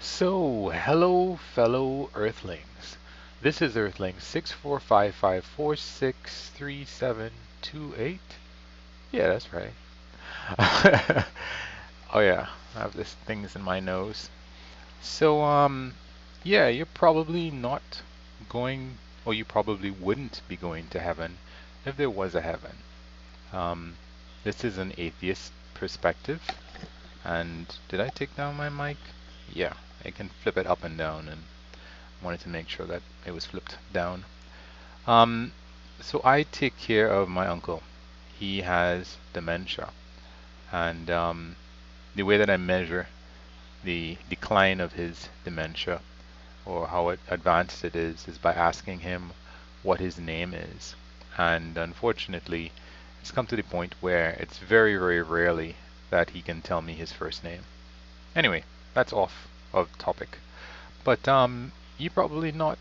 So, hello, fellow Earthlings. This is Earthling 6455463728. Yeah, that's right. Oh yeah, I have this things in my nose. So, yeah, you're probably not going, or you probably wouldn't be going to heaven if there was a heaven. Um, this is an atheist perspective. And did I take down my mic? Yeah, I can flip it up and down, and wanted to make sure that it was flipped down. Um, so I take care of my uncle. He has dementia, and the way that I measure the decline of his dementia or how advanced it is by asking him what his name is. And unfortunately, it's come to the point where it's very, very rarely that he can tell me his first name. Anyway, that's off of topic. But you probably not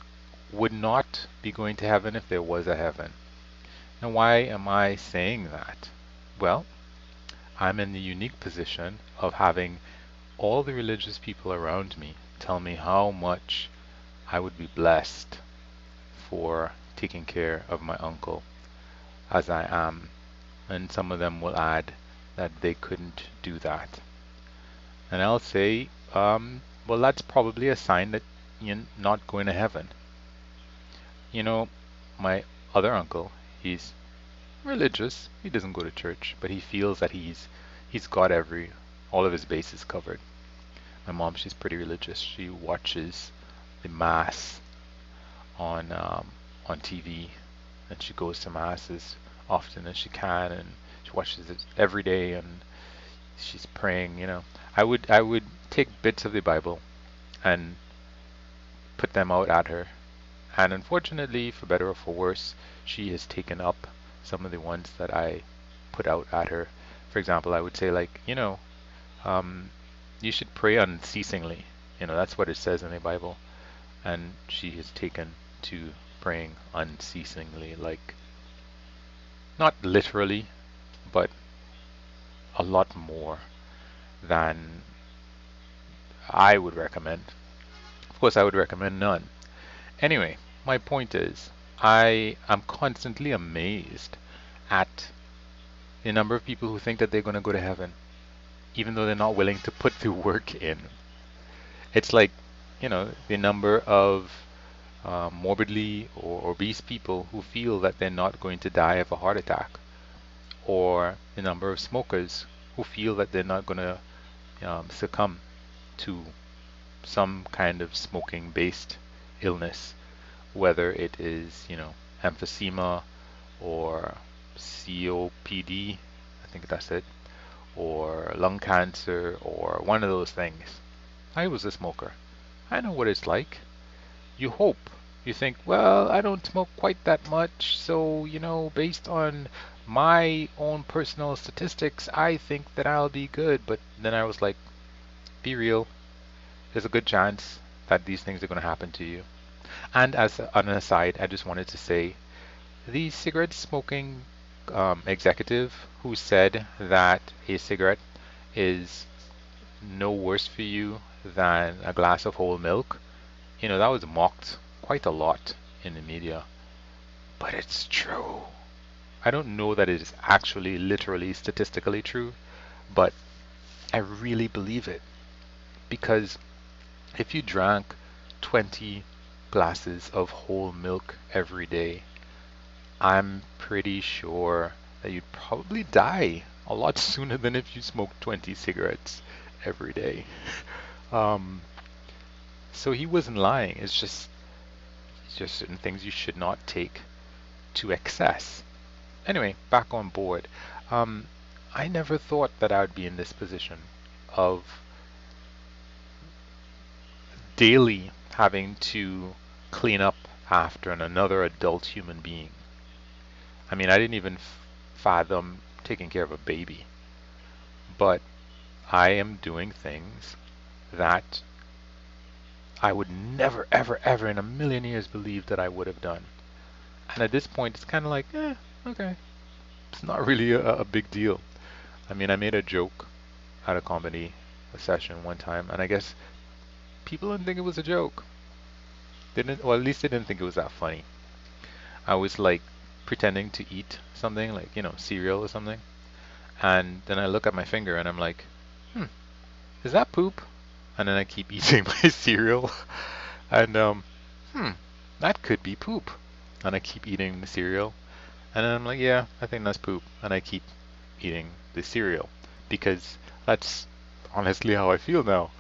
would not be going to heaven if there was a heaven. Now, why am I saying that? Well, I'm in the unique position of having all the religious people around me tell me how much I would be blessed for taking care of my uncle as I am. And some of them will add that they couldn't do that. And I'll say, well, that's probably a sign that you're not going to heaven. You know, my other uncle, he's religious. He doesn't go to church, but he feels that he's got all of his bases covered. My mom, she's pretty religious. She watches the mass on TV, and she goes to mass as often as she can, and she watches it every day, and she's praying. I would take bits of the Bible and put them out at her. And unfortunately, for better or for worse, she has taken up some of the ones that I put out at her. For example, I would say, like, um, you should pray unceasingly. That's what it says in the Bible. And she has taken to praying unceasingly, like, not literally, but a lot more than I would recommend. Of course, I would recommend none. Anyway, my point is, I am constantly amazed at the number of people who think that they're going to go to heaven, even though they're not willing to put the work in. It's like, the number of morbidly or obese people who feel that they're not going to die of a heart attack, or the number of smokers who feel that they're not going to succumb to some kind of smoking-based illness, whether it is, emphysema or COPD, I think that's it, or lung cancer, or one of those things. I was a smoker. I know what it's like. You hope. You think, well, I don't smoke quite that much, so, based on my own personal statistics, I think that I'll be good. But then I was like, be real. There's a good chance that these things are going to happen to you. And as an aside, I just wanted to say the cigarette smoking executive who said that a cigarette is no worse for you than a glass of whole milk, that was mocked quite a lot in the media. But it's true. I don't know that it is actually literally statistically true, but I really believe it. Because if you drank 20 glasses of whole milk every day, I'm pretty sure that you'd probably die a lot sooner than if you smoked 20 cigarettes every day. Um, so he wasn't lying. It's just certain things you should not take to excess. Anyway, back on board. Um, I never thought that I would be in this position of daily having to clean up after another adult human being. I mean, I didn't even fathom taking care of a baby, but I am doing things that I would never, ever, ever in a million years believe that I would have done. And at this point, it's kind of like, okay, it's not really a big deal. I mean, I made a joke at a comedy session one time, and I guess people didn't think it was a joke. They didn't, or at least they didn't think it was that funny. I was like pretending to eat something, like, cereal or something. And then I look at my finger and I'm like, hmm, is that poop? And then I keep eating my cereal. And, hmm, that could be poop. And I keep eating the cereal. And then I'm like, yeah, I think that's poop. And I keep eating the cereal. Because that's honestly how I feel now.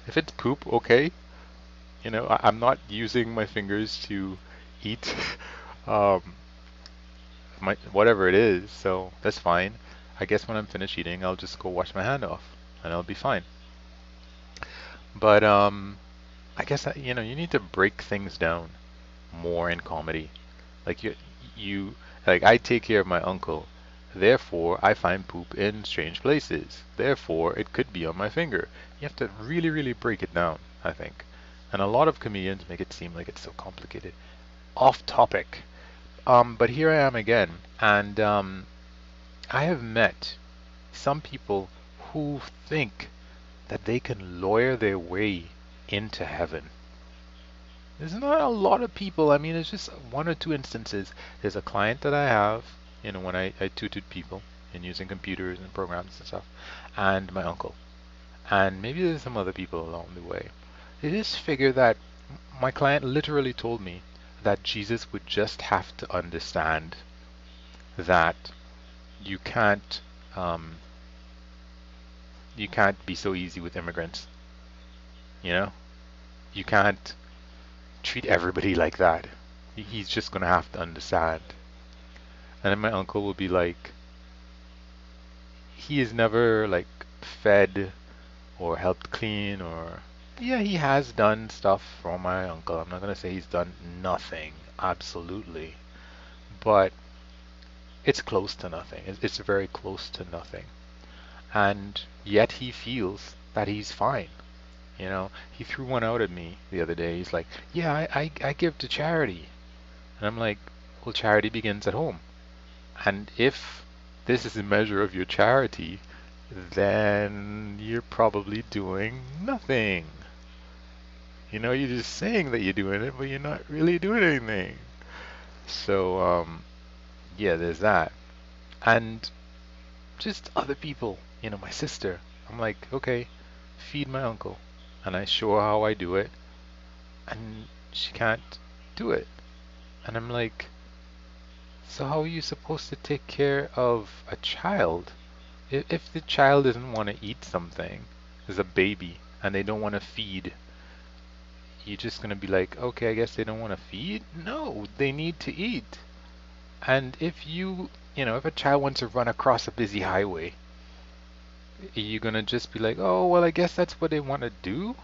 If it's poop, okay. I'm not using my fingers to eat um, whatever it is, so that's fine. I guess when I'm finished eating, I'll just go wash my hand off, and I'll be fine. But I guess that, you need to break things down more in comedy. Like you, like I take care of my uncle, therefore I find poop in strange places. Therefore, it could be on my finger. You have to really, really break it down, I think. And a lot of comedians make it seem like it's so complicated. Off topic. But here I am again, and I have met some people who think that they can lawyer their way into heaven. There's not a lot of people. I mean, it's just one or two instances. There's a client that I have, when I tutored people in using computers and programs and stuff, and my uncle. And maybe there's some other people along the way. They just figure that my client literally told me that Jesus would just have to understand that you can't um, you can't be so easy with immigrants. You know, you can't treat everybody like that. He's just gonna have to understand. And then my uncle will be like, he is never like fed or helped clean or yeah, he has done stuff for my uncle. I'm not gonna say he's done nothing, absolutely, but it's close to nothing. It's very close to nothing. And yet he feels that he's fine. He threw one out at me the other day. He's like, yeah, I give to charity. And I'm like, well, charity begins at home. And if this is a measure of your charity, then you're probably doing nothing. You're just saying that you're doing it, but you're not really doing anything. So, yeah, there's that. And just other people, my sister. I'm like, okay, feed my uncle. And I show her how I do it, and she can't do it. And I'm like, so how are you supposed to take care of a child? If the child doesn't want to eat something as a baby and they don't want to feed, you're just going to be like, okay, I guess they don't want to feed? No, they need to eat. And if a child wants to run across a busy highway, you're going to just be like, oh, well, I guess that's what they want to do?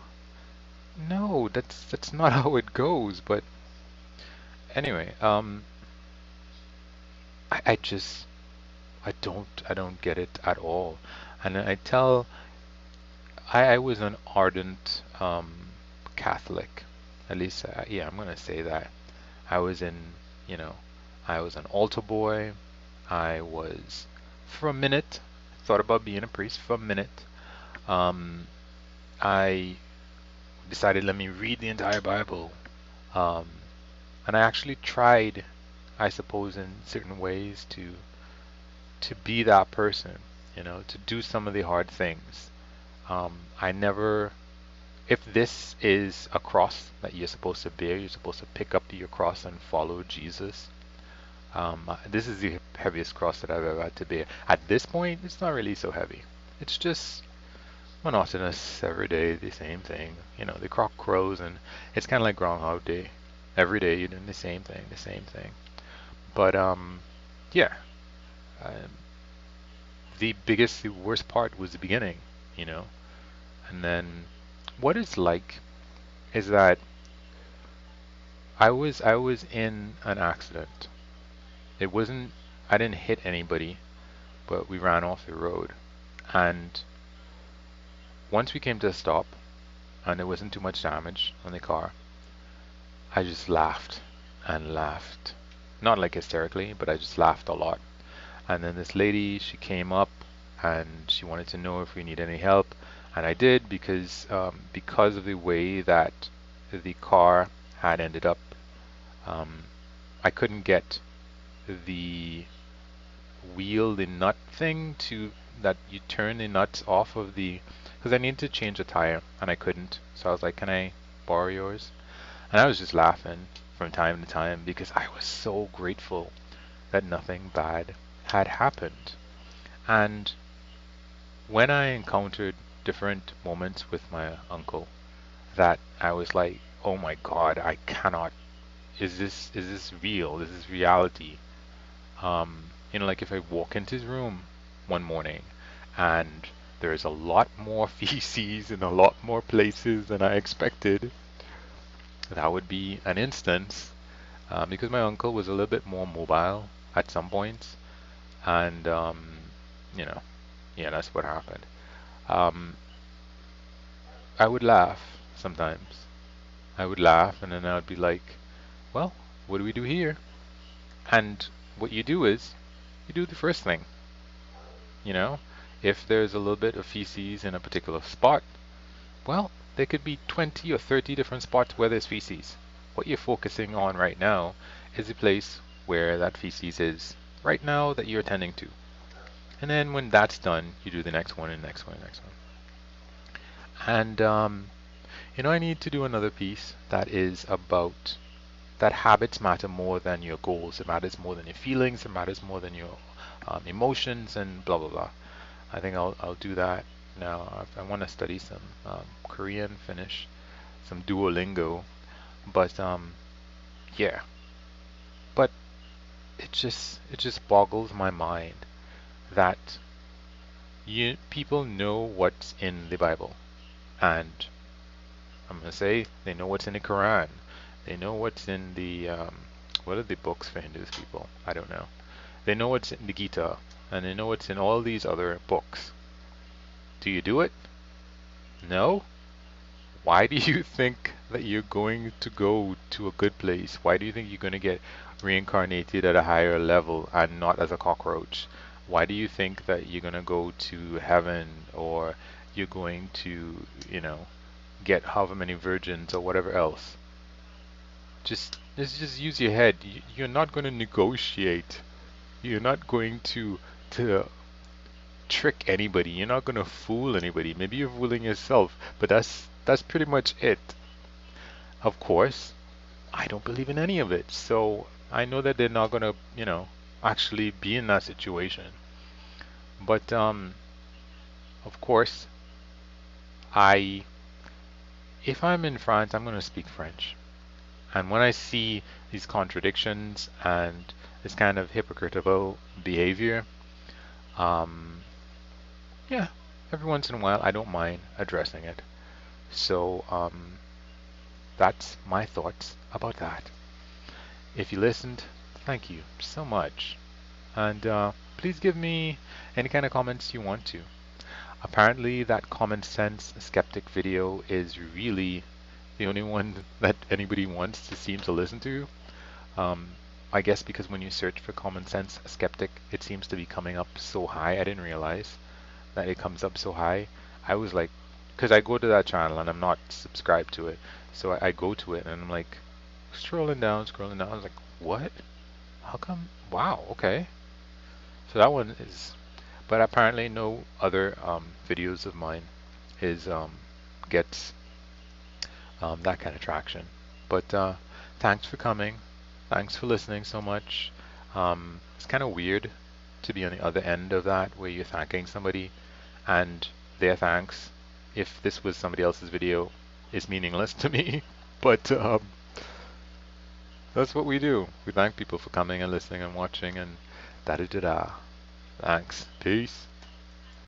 No, that's not how it goes. But anyway, I just I don't get it at all. And I was an ardent Catholic. At least, yeah, I'm gonna say that. I was in, you know, I was an altar boy. I was, for a minute, thought about being a priest for a minute. Um, I decided, let me read the entire Bible. Um, and I actually tried, I suppose, in certain ways to be that person, to do some of the hard things. I never, if this is a cross that you're supposed to bear, you're supposed to pick up your cross and follow Jesus. This is the heaviest cross that I've ever had to bear. At this point, it's not really so heavy. It's just monotonous every day, the same thing. The cock crows, and it's kind of like Groundhog Day. Every day you're doing the same thing, the same thing. But yeah, um, the worst part was the beginning, you know. And then what it's like is that I was in an accident. It wasn't I didn't hit anybody, but we ran off the road. And once we came to a stop and there wasn't too much damage on the car, I just laughed and laughed. Not like hysterically, but I just laughed a lot. And then this lady, she came up and she wanted to know if we need any help. And I did because of the way that the car had ended up. Um, I couldn't get the the nut thing to that you turn the nuts off of the, because I needed to change the tire and I couldn't. So I was like, can I borrow yours? And I was just laughing from time to time because I was so grateful that nothing bad had happened. And when I encountered different moments with my uncle, that I was like, oh my God, I cannot. Is this real? Is this reality? Like if I walk into his room one morning and there's a lot more feces in a lot more places than I expected, that would be an instance, because my uncle was a little bit more mobile at some points, and you know, yeah, that's what happened. Um, I would laugh sometimes. I would laugh, and then I would be like, "Well, what do we do here?" And what you do is you do the first thing. You know, if there's a little bit of feces in a particular spot, well, there could be 20 or 30 different spots where there's feces. What you're focusing on right now is the place where that feces is right now that you're attending to. And then when that's done, you do the next one and next one and next one. And I need to do another piece that is about that habits matter more than your goals. It matters more than your feelings. It matters more than your emotions and blah blah blah. I think I'll do that now. I want to study some Korean, finish some Duolingo, but yeah. But it just boggles my mind that people know what's in the Bible, and I'm gonna say they know what's in the Quran. They know what's in the what are the books for Hindus people? I don't know. They know what's in the Gita, and they know what's in all these other books. Do you do it? No? Why do you think that you're going to go to a good place? Why do you think you're going to get reincarnated at a higher level and not as a cockroach? Why do you think that you're going to go to heaven, or you're going to, get however many virgins or whatever else? Just use your head. You're not going to negotiate. You're not going to trick anybody. You're not going to fool anybody. Maybe you're fooling yourself, but that's pretty much it. Of course, I don't believe in any of it. So I know that they're not going to, actually be in that situation. But of course, I if I'm in France, I'm going to speak French. And when I see these contradictions and this kind of hypocritical behavior, um, yeah, every once in a while I don't mind addressing it. So that's my thoughts about that. If you listened, thank you so much. And please give me any kind of comments you want to. Apparently that common sense skeptic video is really the only one that anybody wants to seem to listen to. Um, I guess because when you search for common sense skeptic, it seems to be coming up so high. I didn't realize that it comes up so high. I was like, because I go to that channel and I'm not subscribed to it, so I go to it and I'm like scrolling down. I was like, what? How come? Wow, okay. So that one is, but apparently no other videos of mine is gets that kind of traction. But thanks for coming. Thanks for listening so much. It's kind of weird to be on the other end of that, where you're thanking somebody and their thanks, if this was somebody else's video, is meaningless to me. But that's what we do. We thank people for coming and listening and watching and da da da da. Thanks. Peace.